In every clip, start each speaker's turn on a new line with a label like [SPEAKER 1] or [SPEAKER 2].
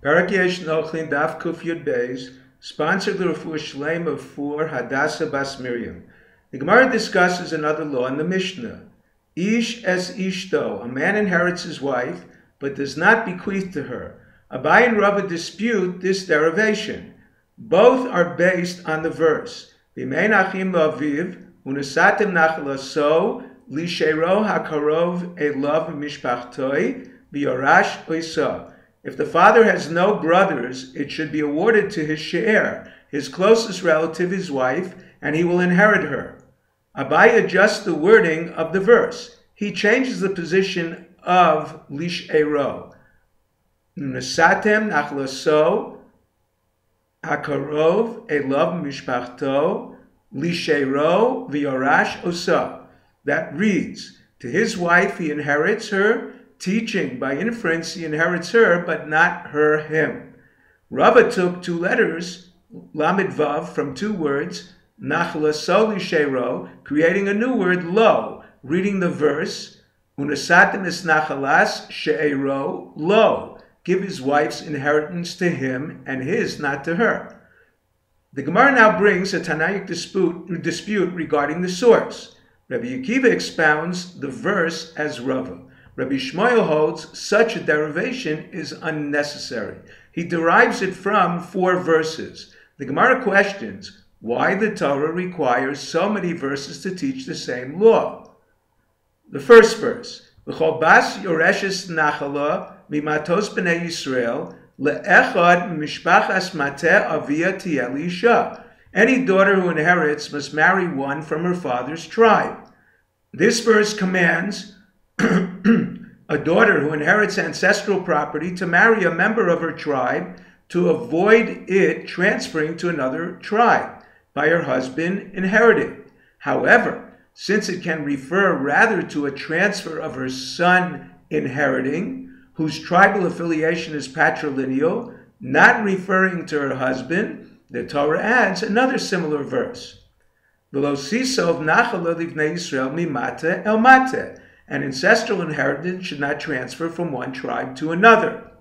[SPEAKER 1] Parak Yesh Nochlin Daf Kuf Yud Beis, sponsored the Refuah Shleim of Fur Hadassah Bas Miriam. The Gemara discusses another law in the Mishnah. Ish es ishto, a man inherits his wife, but does not bequeath to her. Abai and Rava dispute this derivation. Both are based on the verse. V'mein achim la'aviv, unesatem nachlaso, lishero hakarov elav mishpachtoi, v'yorash oisa. If the father has no brothers, it should be awarded to his she'er, his closest relative, his wife, and he will inherit her. Abai adjusts the wording of the verse. He changes the position of lishero. Nesatem nachlaso, hakarov elav mishpachto, lishero v'yorash osa. That reads, to his wife he inherits her, teaching by inference he inherits her, but not her him. Rava took two letters, lamed vav, from two words, nachlaso lishero, creating a new word, lo, reading the verse, unesatem es nachalas she'ero lo, give his wife's inheritance to him and his not to her. The Gemara now brings a Tanaic dispute regarding the source. Rabbi Akiva expounds the verse as Rava. Rabbi Shmuel holds such a derivation is unnecessary. He derives it from 4 verses. The Gemara questions why the Torah requires so many verses to teach the same law. The first verse, V'chol bas yoreshes nachala mimatos b'nei Yisrael le'echad mishpachas mateh avia tiyeh l'isha. Any daughter who inherits must marry one from her father's tribe. This verse commands a daughter who inherits ancestral property to marry a member of her tribe to avoid it transferring to another tribe by her husband inheriting. However, since it can refer rather to a transfer of her son inheriting, whose tribal affiliation is patrilineal, not referring to her husband, the Torah adds another similar verse. V'lo sisov nachala livnei Yisrael mimate el mate. An ancestral inheritance should not transfer from one tribe to another.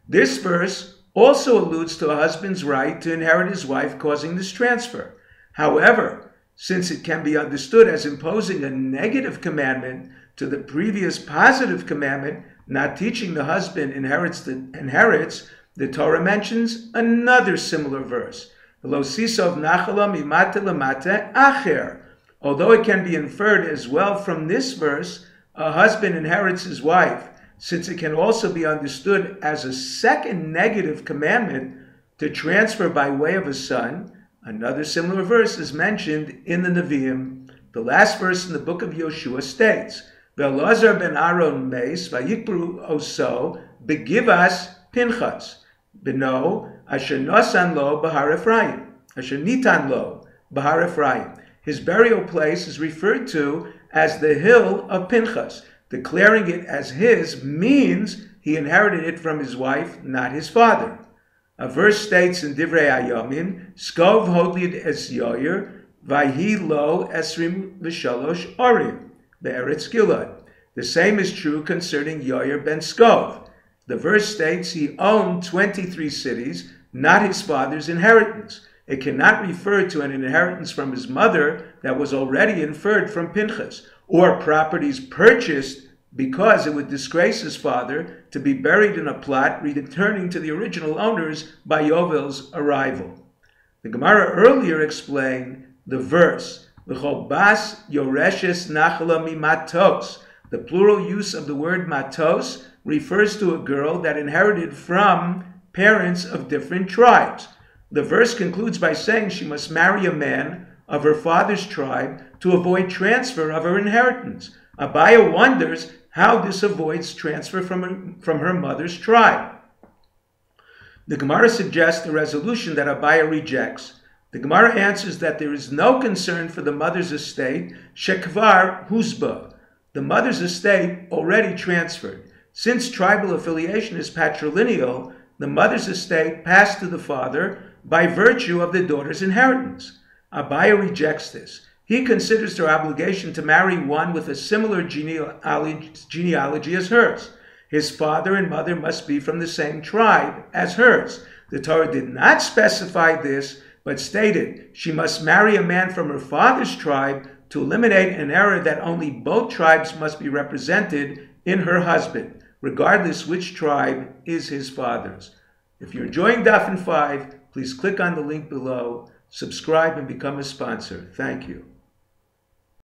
[SPEAKER 1] This verse also alludes to a husband's right to inherit his wife, causing this transfer. However, since it can be understood as imposing a negative commandment to the previous positive commandment, not teaching the husband inherits, the Torah mentions another similar verse. Lo sisov nachala mimate lemate acher. Although it can be inferred as well from this verse, a husband inherits his wife, since it can also be understood as a second negative commandment to transfer by way of a son. Another similar verse is mentioned in the Nevi'im. The last verse in the book of Yoshua states, Ve'elazar ben Aaron meis vayikbru oso begivas Pinchas beno asher nosan lo bahar Ephraim, asher nitan lo bahar Ephraim. His burial place is referred to as the hill of Pinchas. Declaring it as his means he inherited it from his wife, not his father. A verse states in Divrei Yomi, Skov hodlid es yoyer, vayhi lo esrim v'shalosh orim, be'eretz Gilad. The same is true concerning Yoyer ben Skov. The verse states he owned 23 cities, not his father's inheritance. It cannot refer to an inheritance from his mother that was already inferred from Pinchas, or properties purchased because it would disgrace his father to be buried in a plot returning to the original owners by Yovel's arrival. The Gemara earlier explained the verse, V'chol bas yoreshes nachala mimatos. The plural use of the word matos refers to a girl that inherited from parents of different tribes. The verse concludes by saying she must marry a man of her father's tribe to avoid transfer of her inheritance. Abaya wonders how this avoids transfer from her mother's tribe. The Gemara suggests a resolution that Abaya rejects. The Gemara answers that there is no concern for the mother's estate, shekvar husba. The mother's estate already transferred. Since tribal affiliation is patrilineal, the mother's estate passed to the father by virtue of the daughter's inheritance. Abaya rejects this. He considers their obligation to marry one with a similar genealogy as hers. His father and mother must be from the same tribe as hers. The Torah did not specify this, but stated she must marry a man from her father's tribe to eliminate an error that only both tribes must be represented in her husband, regardless which tribe is his father's. If you're enjoying Daf and 5, please click on the link below, subscribe, and become a sponsor. Thank you.